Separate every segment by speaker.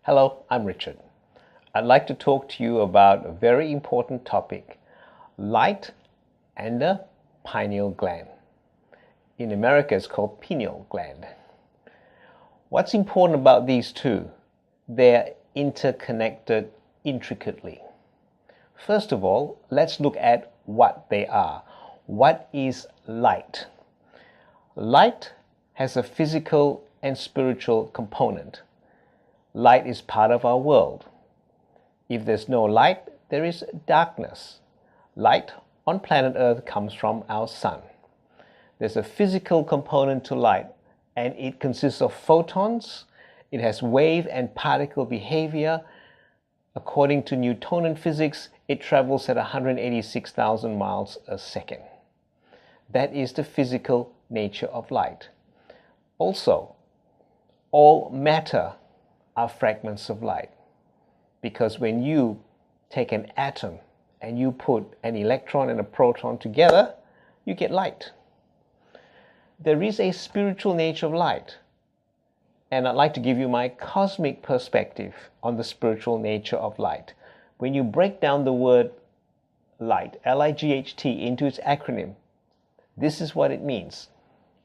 Speaker 1: Hello, I'm Richard. I'd like to talk to you about a very important topic, light and the pineal gland. In America, it's called pineal gland. What's important about these two? They're interconnected intricately. First of all, let's look at what they are. What is light? Light has a physical and spiritual component. Light is part of our world. If there's no light, there is darkness. Light on planet Earth comes from our sun. There's a physical component to light, and it consists of photons. It has wave and particle behavior. According to Newtonian physics, it travels at 186,000 miles a second. That is the physical nature of light. Also, all matter are fragments of light, because when you take an atom and you put an electron and a proton together, you get light. There is a spiritual nature of light, and I'd like to give you my cosmic perspective on the spiritual nature of light. When you break down the word light, L-I-G-H-T, into its acronym, this is what it means.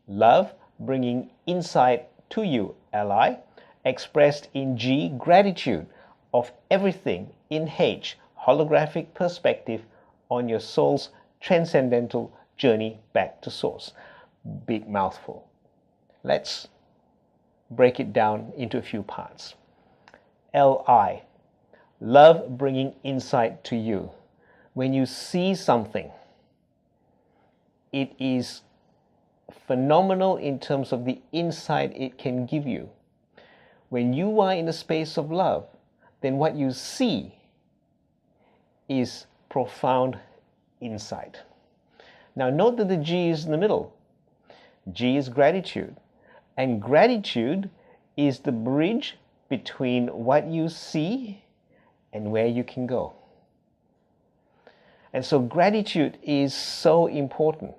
Speaker 1: Love, bringing insight to you, L-I, expressed in G, gratitude of everything, in H, holographic perspective on your soul's transcendental journey back to source. Big mouthful. Let's break it down into a few parts. L-I, love bringing insight to you. When you see something, it is phenomenal in terms of the insight it can give you. When you are in a space of love, then what you see is profound insight. Now note that the G is in the middle. G is gratitude. And gratitude is the bridge between what you see and where you can go. And so gratitude is so important.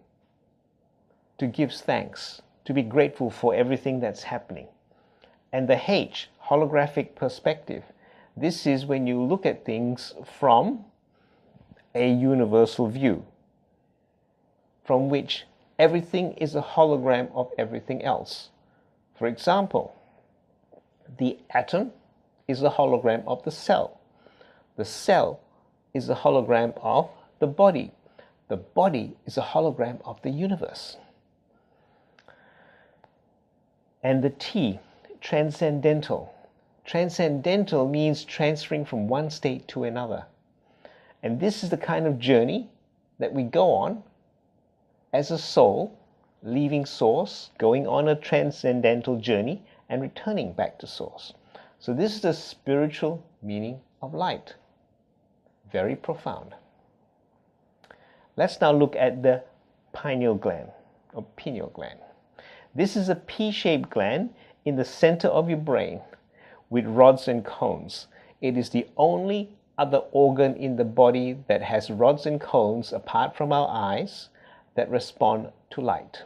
Speaker 1: To give thanks, to be grateful for everything that's happening. And the H, holographic perspective, this is when you look at things from a universal view, from which everything is a hologram of everything else. For example, the atom is a hologram of the cell. The cell is a hologram of the body. The body is a hologram of the universe. And the T, transcendental. Transcendental means transferring from one state to another. And this is the kind of journey that we go on as a soul, leaving source, going on a transcendental journey, and returning back to source. So this is the spiritual meaning of light. Very profound. Let's now look at the pineal gland, or pineal gland. This is a P-shaped gland in the center of your brain with rods and cones. It is the only other organ in the body that has rods and cones apart from our eyes that respond to light.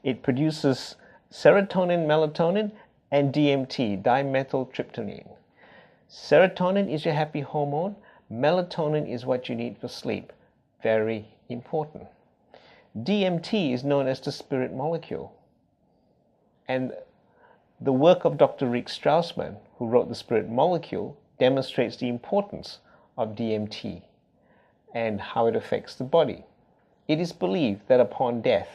Speaker 1: It produces serotonin, melatonin, and DMT, dimethyltryptamine. Serotonin is your happy hormone. Melatonin is what you need for sleep. Very important. DMT is known as the spirit molecule. And the work of Dr. Rick Strassman, who wrote The Spirit Molecule, demonstrates the importance of DMT and how it affects the body. It is believed that upon death,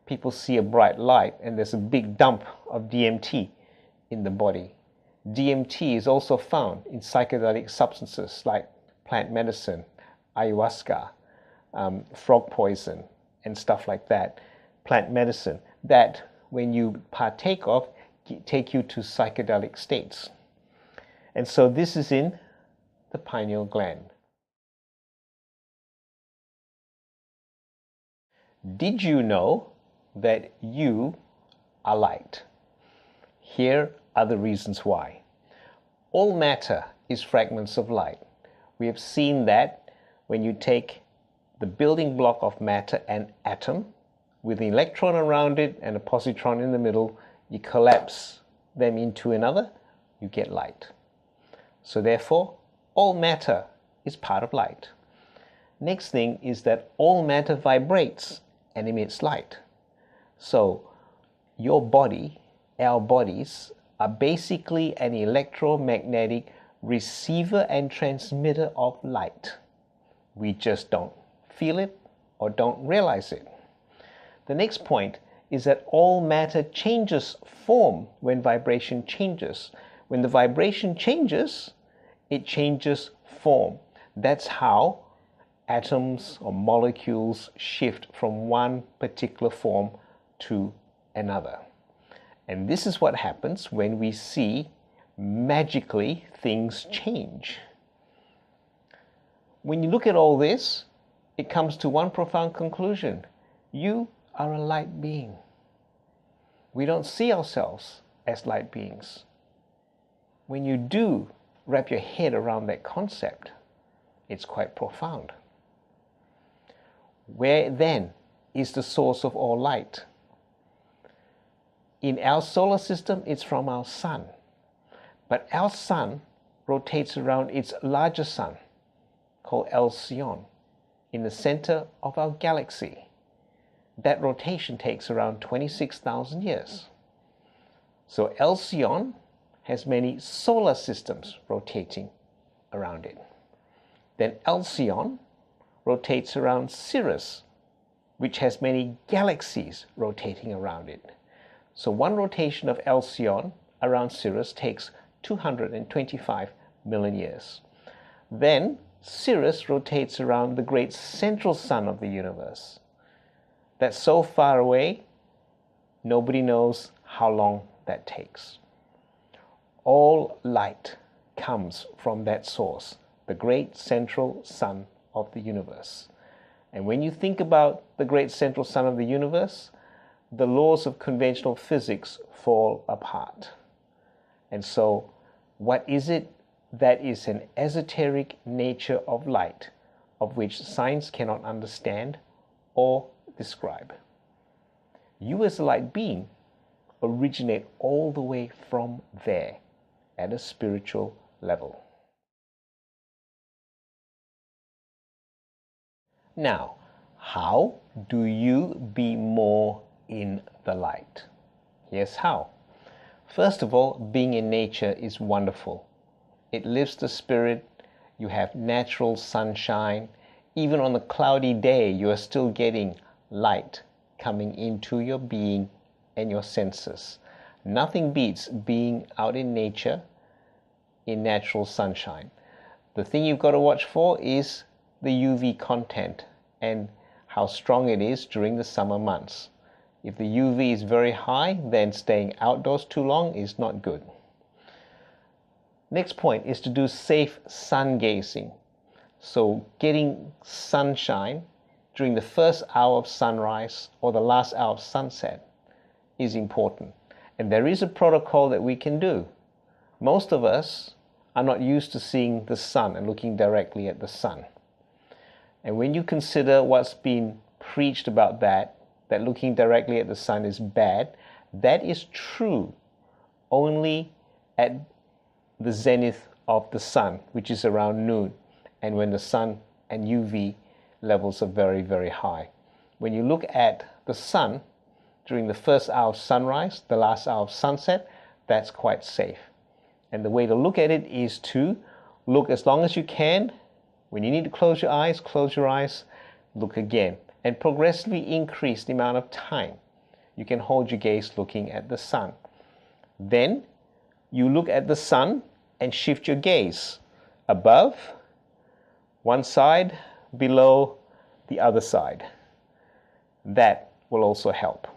Speaker 1: people see a bright light and there's a big dump of DMT in the body. DMT is also found in psychedelic substances like plant medicine, ayahuasca, frog poison, and stuff like that, plant medicine, that when you partake of, take you to psychedelic states. And so this is in the pineal gland. Did you know that you are light? Here are the reasons why. All matter is fragments of light. We have seen that when you take the building block of matter, an atom, with an electron around it and a positron in the middle, you collapse them into another you get light. So therefore, all matter is part of light. Next thing is that all matter vibrates and emits light. So your body, our bodies, are basically an electromagnetic receiver and transmitter of light. We just don't feel it or don't realize it. The next point is that all matter changes form when vibration changes. When the vibration changes, it changes form. That's how atoms or molecules shift from one particular form to another. And this is what happens when we see magically things change. When you look at all this, it comes to one profound conclusion. You are a light being. We don't see ourselves as light beings. When you do wrap your head around that concept, it's quite profound. Where then is the source of all light? In our solar system, it's from our sun. But our sun rotates around its larger sun, called Alcyon, in the center of our galaxy. That rotation takes around 26,000 years. So Alcyon has many solar systems rotating around it. Then Alcyon rotates around Sirius, which has many galaxies rotating around it. So one rotation of Alcyon around Sirius takes 225 million years. Then Sirius rotates around the great central sun of the universe. That's so far away, nobody knows how long that takes. All light comes from that source, the great central sun of the universe. And when you think about the great central sun of the universe, the laws of conventional physics fall apart. And so, what is it? That is an esoteric nature of light, of which science cannot understand or describe. You as a light being originate all the way from there at a spiritual level. Now, how do you be more in the light? Here's how. First of all, being in nature is wonderful. It lifts the spirit. You have natural sunshine. Even on a cloudy day, you are still getting light coming into your being and your senses. Nothing beats being out in nature in natural sunshine. The thing you've got to watch for is the UV content and how strong it is during the summer months. If the UV is very high, then staying outdoors too long is not good. Next point is to do safe sun gazing. So getting sunshine during the first hour of sunrise or the last hour of sunset is important. And there is a protocol that we can do. Most of us are not used to seeing the sun and looking directly at the sun. And when you consider what's been preached about that looking directly at the sun is bad, that is true only at the zenith of the sun, which is around noon, and when the sun and UV levels are very, very high. When you look at the sun during the first hour of sunrise, the last hour of sunset, that's quite safe. And the way to look at it is to look as long as you can. When you need to close your eyes, look again, and progressively increase the amount of time you can hold your gaze looking at the sun. Then you look at the sun and shift your gaze above, one side, below, the other side. That will also help.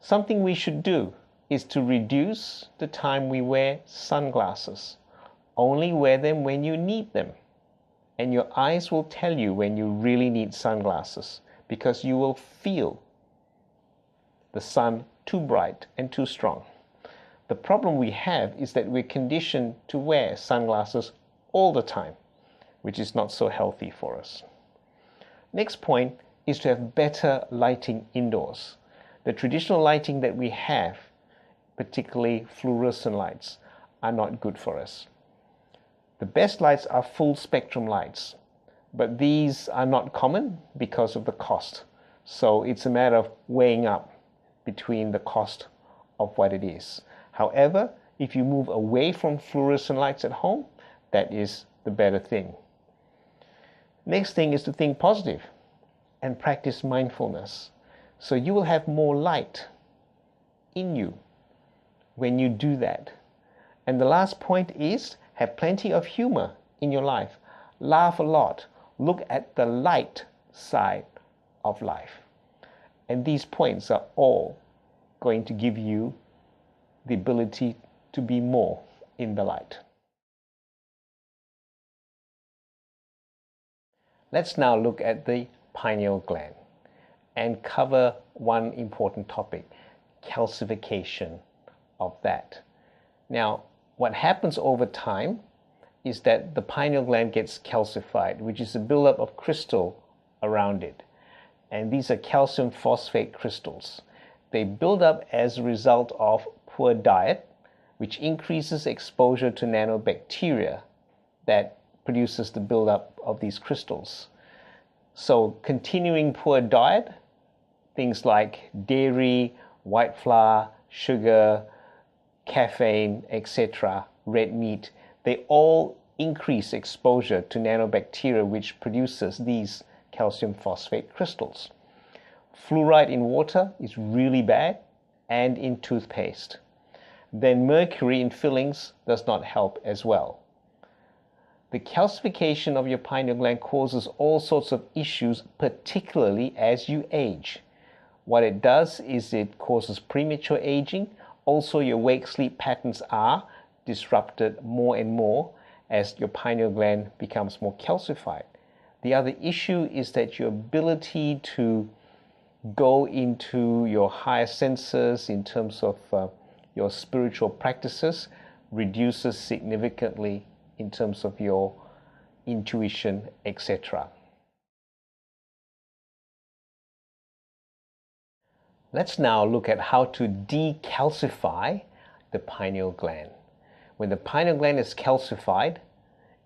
Speaker 1: Something we should do is to reduce the time we wear sunglasses. Only wear them when you need them. And your eyes will tell you when you really need sunglasses, because you will feel the sun too bright and too strong. The problem we have is that we're conditioned to wear sunglasses all the time, which is not so healthy for us. Next point is to have better lighting indoors. The traditional lighting that we have particularly fluorescent lights, are not good for us. The best lights are full spectrum lights, but these are not common because of the cost. So it's a matter of weighing up between the cost of what it is. However, if you move away from fluorescent lights at home, that is the better thing. Next thing is to think positive and practice mindfulness. So you will have more light in you when you do that. And the last point is have plenty of humor in your life. Laugh a lot. Look at the light side of life. And these points are all going to give you the ability to be more in the light. Let's now look at the pineal gland and cover one important topic, calcification of that. Now, what happens over time is that the pineal gland gets calcified, which is a buildup of crystal around it. And these are calcium phosphate crystals. They build up as a result of poor diet, which increases exposure to nanobacteria that produces the buildup of these crystals. So continuing poor diet, things like dairy, white flour, sugar, caffeine, etc., red meat, they all increase exposure to nanobacteria, which produces these calcium phosphate crystals. Fluoride in water is really bad, and in toothpaste. Then mercury in fillings does not help as well. The calcification of your pineal gland causes all sorts of issues, particularly as you age. What it does is it causes premature aging. Also, your wake-sleep patterns are disrupted more and more as your pineal gland becomes more calcified. The other issue is that your ability to go into your higher senses in terms of your spiritual practices reduces significantly in terms of your intuition, etc. Let's now look at how to decalcify the pineal gland. When the pineal gland is calcified,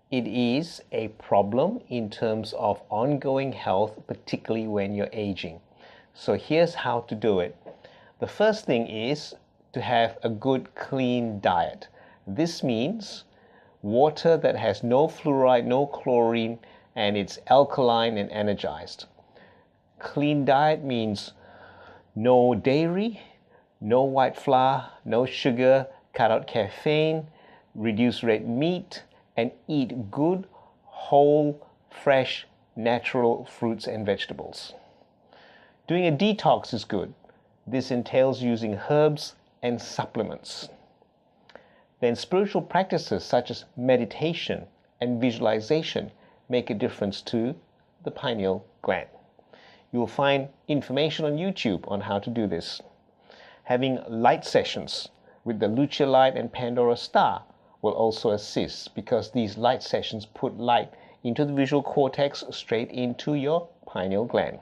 Speaker 1: it is a problem in terms of ongoing health, particularly when you're aging. So here's how to do it. The first thing is to have a good, clean diet. This means water that has no fluoride, no chlorine, and it's alkaline and energized. Clean diet means no dairy, no white flour, no sugar, cut out caffeine, reduce red meat, and eat good, whole, fresh, natural fruits and vegetables. Doing a detox is good. This entails using herbs and supplements. Then spiritual practices such as meditation and visualization make a difference to the pineal gland. You will find information on YouTube on how to do this. Having light sessions with the Lucia light and Pandora star will also assist, because these light sessions put light into the visual cortex straight into your pineal gland.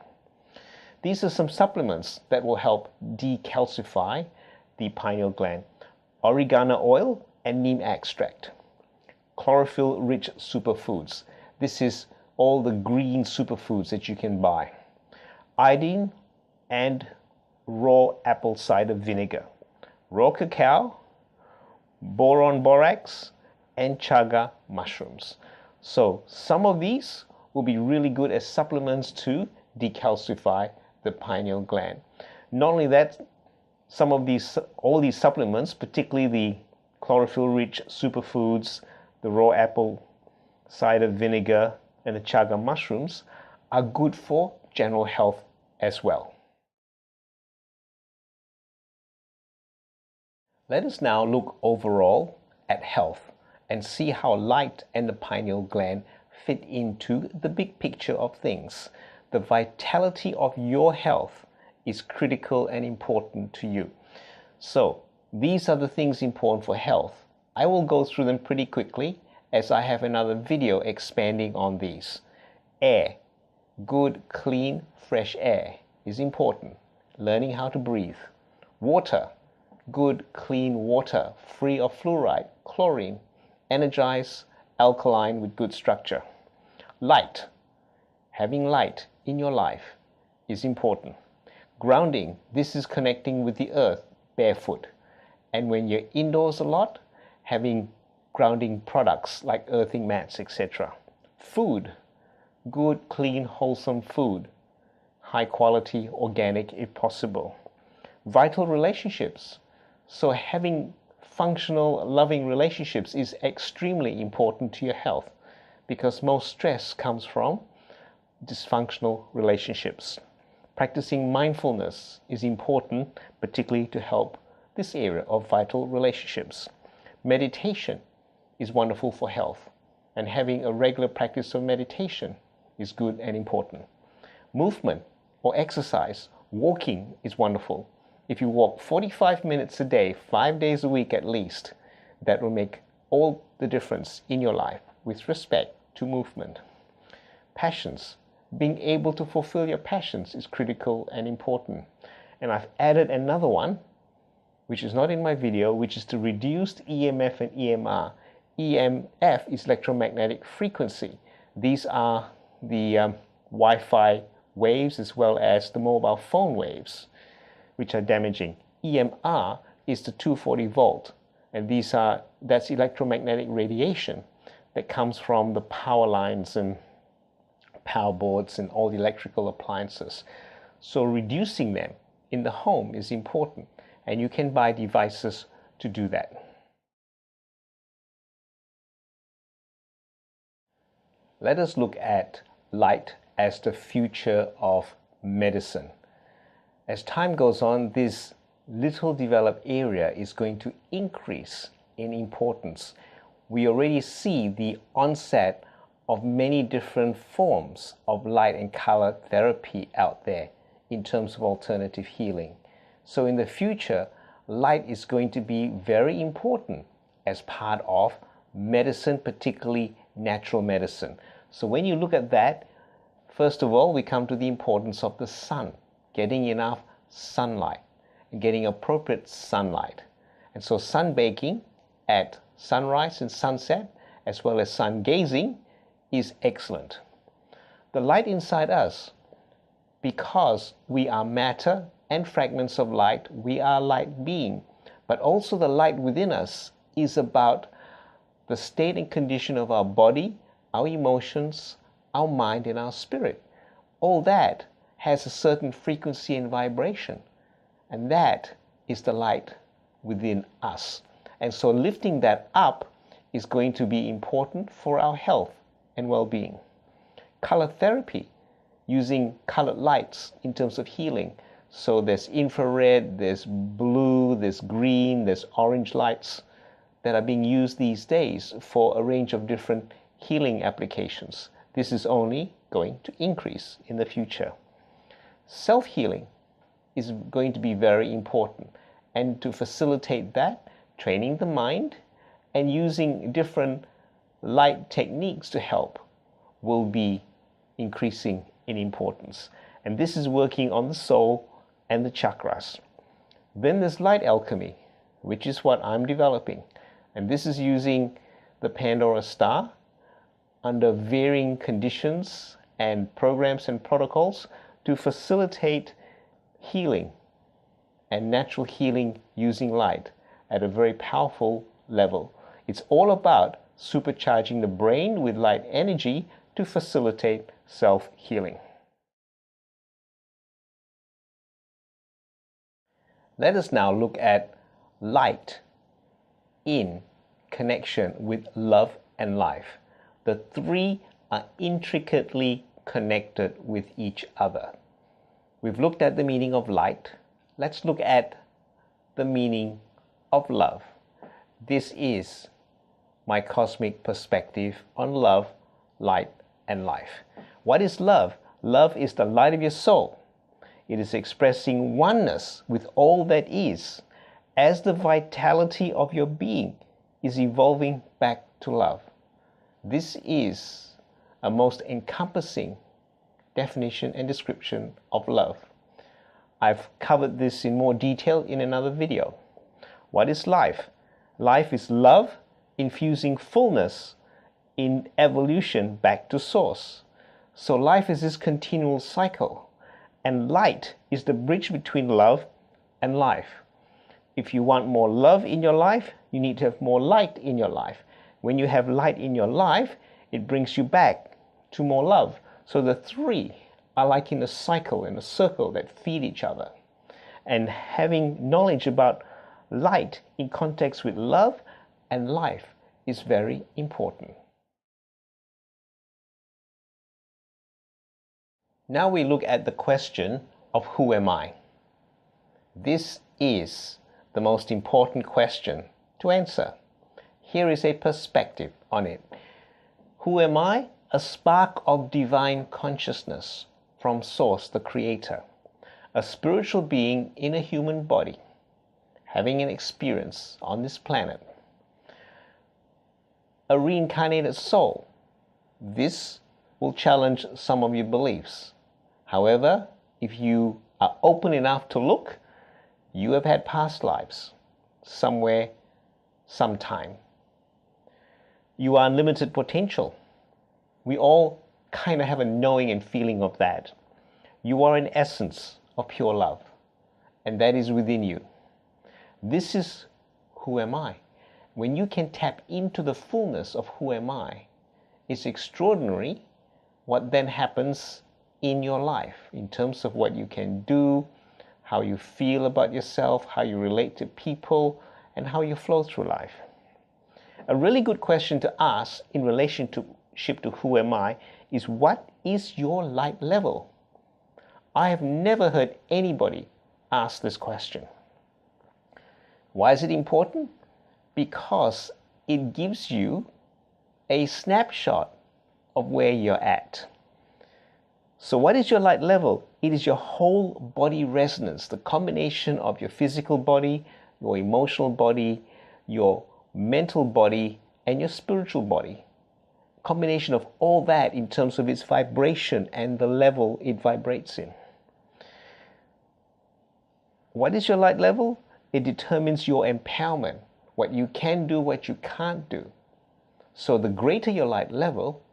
Speaker 1: These are some supplements that will help decalcify the pineal gland. Oregano oil and neem extract. Chlorophyll-rich superfoods. This is all the green superfoods that you can buy. Iodine and raw apple cider vinegar. Raw cacao, boron borax, and chaga mushrooms. So some of these will be really good as supplements to decalcify the pineal gland. Not only that, all these supplements, particularly the chlorophyll-rich superfoods, the raw apple cider vinegar, and the chaga mushrooms, are good for general health as well. Let us now look overall at health and see how light and the pineal gland fit into the big picture of things. The vitality of your health is critical and important to you. So these are the things important for health. I will go through them pretty quickly as I have another video expanding on these. Air. Good, clean, fresh air is important. Learning how to breathe. Water. good, clean water, free of fluoride, chlorine, energized, alkaline with good structure. Light. Having light in your life is important. Grounding. This is connecting with the earth barefoot. And when you're indoors a lot, having grounding products like earthing mats, etc. Food. Good, clean, wholesome food. High quality, organic if possible. Vital relationships. So having functional, loving relationships is extremely important to your health because most stress comes from dysfunctional relationships. Practicing mindfulness is important, particularly to help this area of vital relationships. Meditation is wonderful for health, and having a regular practice of meditation is good and important. Movement or exercise, walking is wonderful. If you walk 45 minutes a day, 5 days a week at least, that will make all the difference in your life with respect to movement. Passions. Being able to fulfill your passions is critical and important. And I've added another one, which is not in my video, which is the reduced EMF and EMR. EMF is electromagnetic frequency. These are the Wi-Fi waves as well as the mobile phone waves, which are damaging. EMR is the 240 volt, and that's electromagnetic radiation that comes from the power lines and power boards and all the electrical appliances. So reducing them in the home is important, and you can buy devices to do that. Let us look at light as the future of medicine. As time goes on, this little developed area is going to increase in importance. We already see the onset of many different forms of light and color therapy out there in terms of alternative healing. So in the future, light is going to be very important as part of medicine, particularly natural medicine. So when you look at that, first of all, we come to the importance of the sun, getting enough sunlight and getting appropriate sunlight. And so sunbaking at sunrise and sunset, as well as sun gazing, is excellent. The light inside us, because we are matter and fragments of light, we are light being, but also the light within us is about the state and condition of our body, our emotions, our mind, and our spirit. All that has a certain frequency and vibration, and that is the light within us. And so lifting that up is going to be important for our health and well-being. Color therapy, using colored lights in terms of healing. So there's infrared, there's blue, there's green, there's orange lights that are being used these days for a range of different healing applications. This is only going to increase in the future. Self-healing is going to be very important, and to facilitate that, training the mind and using different light techniques to help will be increasing in importance. And this is working on the soul and the chakras. Then there's light alchemy, which is what I'm developing. And this is using the Pandora star under varying conditions and programs and protocols to facilitate healing and natural healing using light at a very powerful level. It's all about supercharging the brain with light energy to facilitate self-healing. Let us now look at light in connection with love and life. The three are intricately connected with each other. We've looked at the meaning of light. Let's look at the meaning of love. This is my cosmic perspective on love, light, and life. What is love? Love is the light of your soul. It is expressing oneness with all that is, as the vitality of your being is evolving back to love. This is a most encompassing definition and description of love. I've covered this in more detail in another video. What is life? Life is love infusing fullness in evolution back to source. So life is this continual cycle, and light is the bridge between love and life. If you want more love in your life, you need to have more light in your life. When you have light in your life, it brings you back to more love. So the three are like in a cycle, in a circle that feed each other. And having knowledge about light in context with love and life is very important. Now we look at the question of who am I? This is the most important question to answer. Here is a perspective on it. Who am I? A spark of divine consciousness from Source, the Creator. A spiritual being in a human body, having an experience on this planet. A reincarnated soul. This will challenge some of your beliefs. However, if you are open enough to look, you have had past lives, somewhere, sometime. You are unlimited potential. We all kind of have a knowing and feeling of that. You are an essence of pure love, and that is within you. This is who am I. When you can tap into the fullness of who am I, it's extraordinary what then happens in your life in terms of what you can do, how you feel about yourself, how you relate to people, and how you flow through life. A really good question to ask in relationship to who am I is, what is your light level? I have never heard anybody ask this question. Why is it important? Because it gives you a snapshot of where you're at. So what is your light level? It is your whole body resonance, the combination of your physical body, your emotional body, your mental body, and your spiritual body. Combination of all that in terms of its vibration and the level it vibrates in. What is your light level? It determines your empowerment, what you can do, what you can't do. So the greater your light level,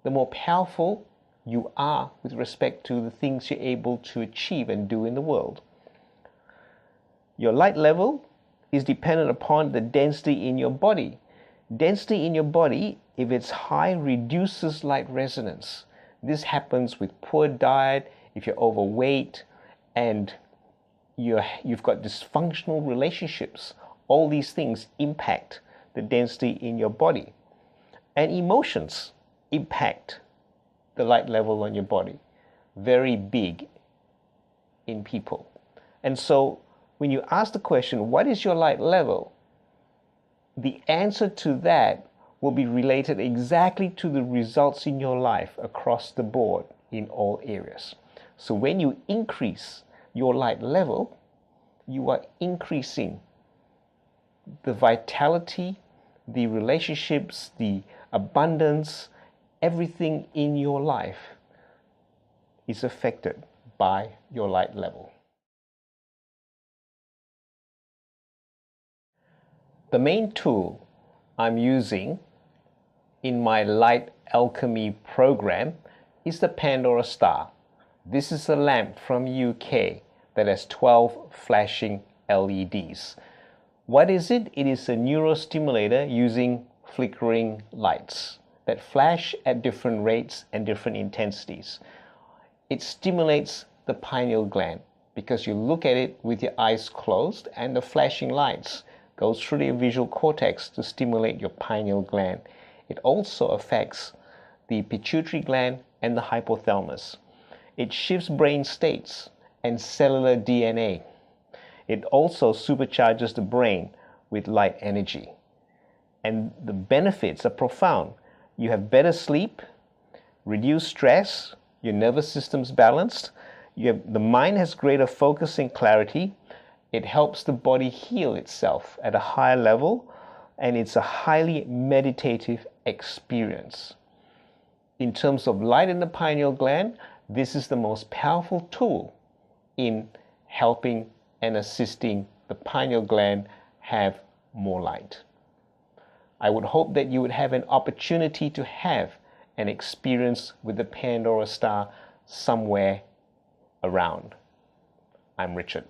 Speaker 1: the more powerful you are with respect to the things you're able to achieve and do in the world. Your light level is dependent upon the density in your body. Density in your body, if it's high, reduces light resonance. This happens with poor diet, if you're overweight, and you've got dysfunctional relationships. All these things impact the density in your body. And emotions impact the light level on your body. Very big in people. And so when you ask the question, what is your light level? The answer to that will be related exactly to the results in your life across the board in all areas. So when you increase your light level, you are increasing the vitality, the relationships, the abundance, everything in your life is affected by your light level. The main tool I'm using in my light alchemy program is the Pandora Star. This is a lamp from UK that has 12 flashing LEDs. What is it? It is a neurostimulator using flickering lights that flash at different rates and different intensities. It stimulates the pineal gland because you look at it with your eyes closed, and the flashing lights goes through the visual cortex to stimulate your pineal gland. It also affects the pituitary gland and the hypothalamus. It shifts brain states and cellular DNA. It also supercharges the brain with light energy. And the benefits are profound. You have better sleep, reduced stress, your nervous system's balanced, the mind has greater focus and clarity. It helps the body heal itself at a higher level, and it's a highly meditative experience. In terms of light in the pineal gland, this is the most powerful tool in helping and assisting the pineal gland have more light. I would hope that you would have an opportunity to have an experience with the Pandora star somewhere around. I'm Richard.